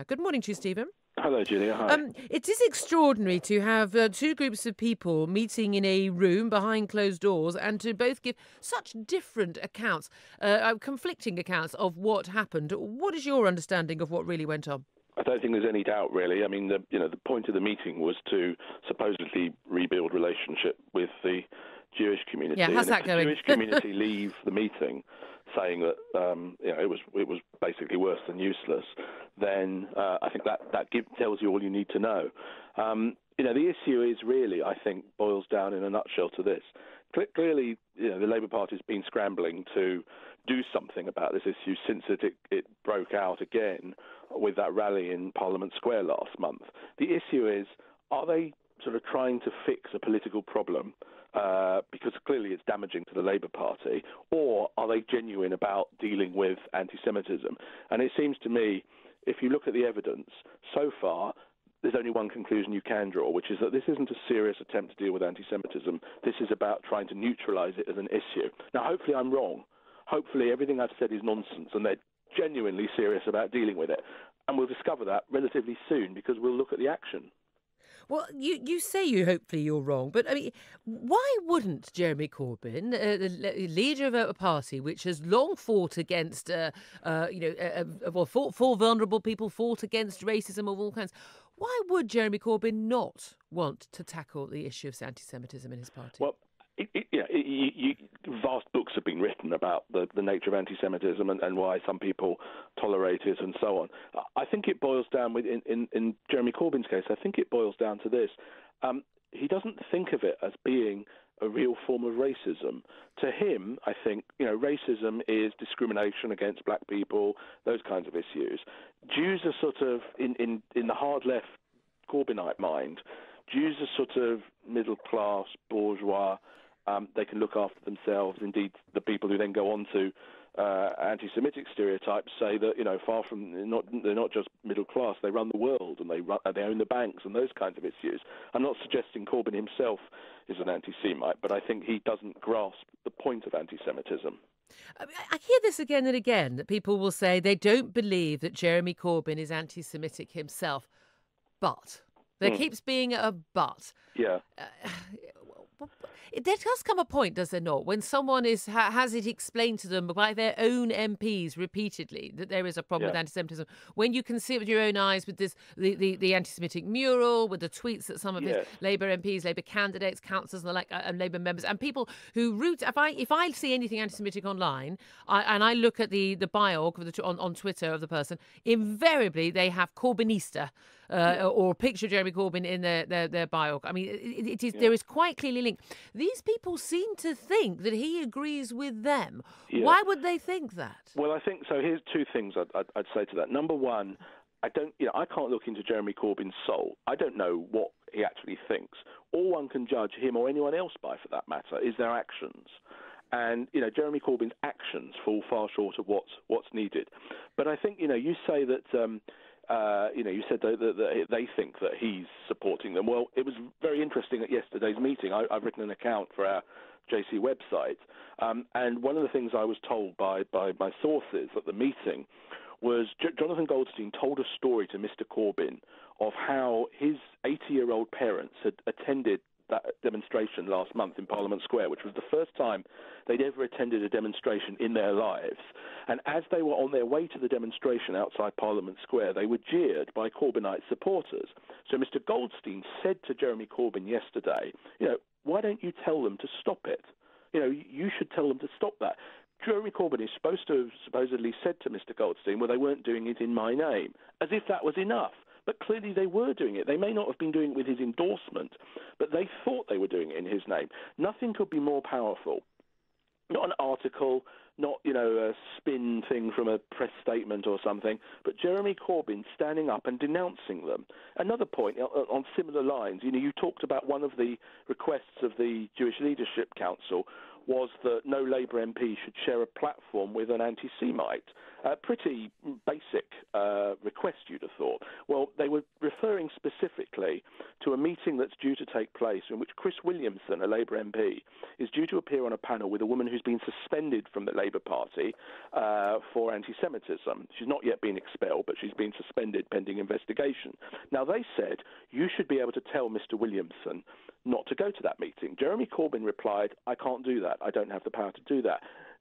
Good morning to you, Stephen. Hello, Julia. Hi. It is extraordinary to have two groups of people meeting in a room behind closed doors and to both give such different accounts, conflicting accounts of what happened. What is your understanding of what really went on? I don't think there's any doubt, really. I mean, the point of the meeting was to supposedly rebuild relationship with the Jewish community. Yeah, how's and that if going? the Jewish community leave the meeting saying that it was basically worse than useless, then I think that tells you all you need to know. The issue is really, I think, boils down in a nutshell to this. Clearly, the Labour Party has been scrambling to do something about this issue since it broke out again with that rally in Parliament Square last month. The issue is, are they sort of trying to fix a political problem because clearly it's damaging to the Labour Party, or are they genuine about dealing with anti-Semitism? And it seems to me, if you look at the evidence so far, there's only one conclusion you can draw, which is that this isn't a serious attempt to deal with anti-Semitism. This is about trying to neutralise it as an issue. Now, hopefully I'm wrong. Hopefully everything I've said is nonsense and they're genuinely serious about dealing with it. And we'll discover that relatively soon because we'll look at the action. Well, you say hopefully you're wrong, but I mean, why wouldn't Jeremy Corbyn, the leader of a party which has long fought against, fought for vulnerable people, fought against racism of all kinds, why would Jeremy Corbyn not want to tackle the issue of anti-Semitism in his party? Well, vast books have been written about the nature of anti-Semitism and why some people tolerate it and so on. I think it boils down in Jeremy Corbyn's case. I think it boils down to this: he doesn't think of it as being a real form of racism. To him, I think racism is discrimination against black people, those kinds of issues. Jews are sort of in the hard left Corbynite mind. Jews are sort of middle class, bourgeois. They can look after themselves. Indeed, the people who then go on to anti-Semitic stereotypes say that far from they're not just middle class. They run the world and they own the banks and those kinds of issues. I'm not suggesting Corbyn himself is an anti-Semite, but I think he doesn't grasp the point of anti-Semitism. I hear this again and again, that people will say they don't believe that Jeremy Corbyn is anti-Semitic himself, but there keeps being a but. Yeah. There does come a point, does there not, when someone has it explained to them by their own MPs repeatedly that there is a problem with anti-Semitism, when you can see it with your own eyes with this the anti-Semitic mural, with the tweets that some of his Labour MPs, Labour candidates, councillors and the like, and Labour members, and people who root. If I see anything anti-Semitic online, and I look at the biog on Twitter of the person, invariably they have Corbynista or a picture of Jeremy Corbyn in their biog. I mean, there is quite clearly linked. These people seem to think that he agrees with them. Yeah. Why would they think that? Well, I think so. Here's two things I'd say to that. Number one, I can't look into Jeremy Corbyn's soul. I don't know what he actually thinks. All one can judge him or anyone else by, for that matter, is their actions. And Jeremy Corbyn's actions fall far short of what's needed. But I think you say that. You said that they think that he's supporting them. Well, it was very interesting at yesterday's meeting. I've written an account for our JC website, and one of the things I was told by my sources at the meeting was Jonathan Goldstein told a story to Mr. Corbyn of how his 80-year-old parents had attended that demonstration last month in Parliament Square, which was the first time they'd ever attended a demonstration in their lives. And as they were on their way to the demonstration outside Parliament Square, they were jeered by Corbynite supporters. So Mr. Goldstein said to Jeremy Corbyn yesterday, why don't you tell them to stop it? You should tell them to stop that. Jeremy Corbyn is supposed to have supposedly said to Mr. Goldstein, well, they weren't doing it in my name, as if that was enough. But clearly they were doing it. They may not have been doing it with his endorsement, but they thought they were doing it in his name. Nothing could be more powerful. Not an article, not, a spin thing from a press statement or something, but Jeremy Corbyn standing up and denouncing them. Another point on similar lines, you talked about one of the requests of the Jewish Leadership Council was that no Labour MP should share a platform with an anti-Semite. Pretty basic request, you'd have thought. Well, they were referring specifically to a meeting that's due to take place in which Chris Williamson, a Labour MP, is due to appear on a panel with a woman who's been suspended from the Labour Party for anti-Semitism. She's not yet been expelled, but she's been suspended pending investigation. Now, they said, you should be able to tell Mr. Williamson not to go to that meeting. Jeremy Corbyn replied, I can't do that. I don't have the power to do that.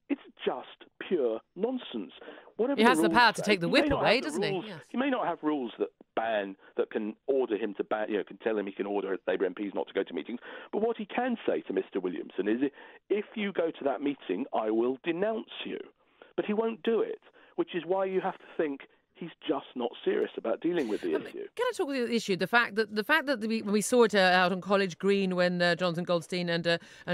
It's just pure nonsense. Whatever he has the power say, to take the whip away, doesn't he? Yes. He may not have rules that can order him to ban, can tell him he can order Labour MPs not to go to meetings. But what he can say to Mr. Williamson is, if you go to that meeting, I will denounce you. But he won't do it, which is why you have to think he's just not serious about dealing with the issue. Can I talk about the issue? The fact that when we saw it out on College Green when Jonathan Goldstein and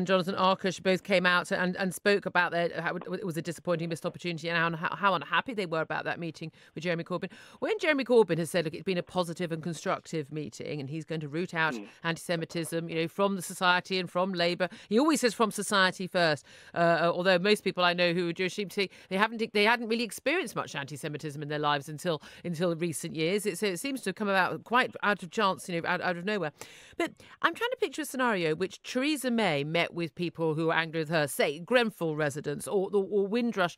Jonathan Arkush both came out and spoke about how it was a disappointing missed opportunity and how unhappy they were about that meeting with Jeremy Corbyn. When Jeremy Corbyn has said, look, it's been a positive and constructive meeting and he's going to root out anti-Semitism, from the society and from Labour. He always says from society first. Although most people I know who are Jewish seem to say they hadn't really experienced much anti-Semitism in their lives until recent years. It seems to have come about quite out of chance, out of nowhere. But I'm trying to picture a scenario which Theresa May met with people who were angry with her, say Grenfell residents or Windrush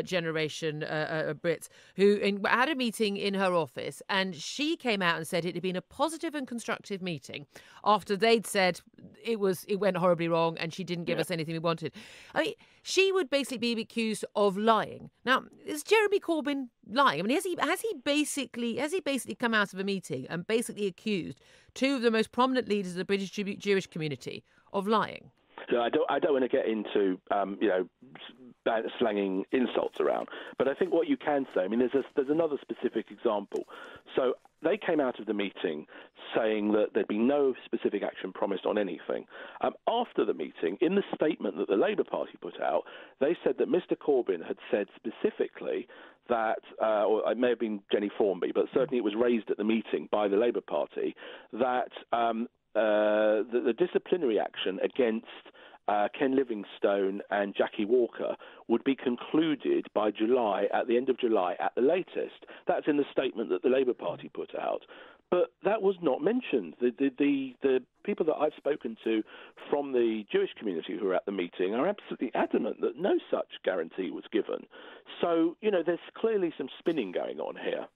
generation Brits, who had a meeting in her office, and she came out and said it had been a positive and constructive meeting after they'd said it went horribly wrong and she didn't give us anything we wanted. I mean, she would basically be accused of lying. Now, is Jeremy Corbyn lying? I mean, has he basically come out of a meeting and basically accused two of the most prominent leaders of the British Jewish community of lying? So I don't want to get into slanging insults around, but I think what you can say, I mean, there's another specific example. So they came out of the meeting saying that there'd be no specific action promised on anything. After the meeting, in the statement that the Labour Party put out, they said that Mr. Corbyn had said specifically that, or it may have been Jenny Formby, but certainly it was raised at the meeting by the Labour Party, that the disciplinary action against Ken Livingstone and Jackie Walker would be concluded by July, at the end of July at the latest. That's in the statement that the Labour Party put out. But that was not mentioned. The people that I've spoken to from the Jewish community who were at the meeting are absolutely adamant that no such guarantee was given. So, there's clearly some spinning going on here.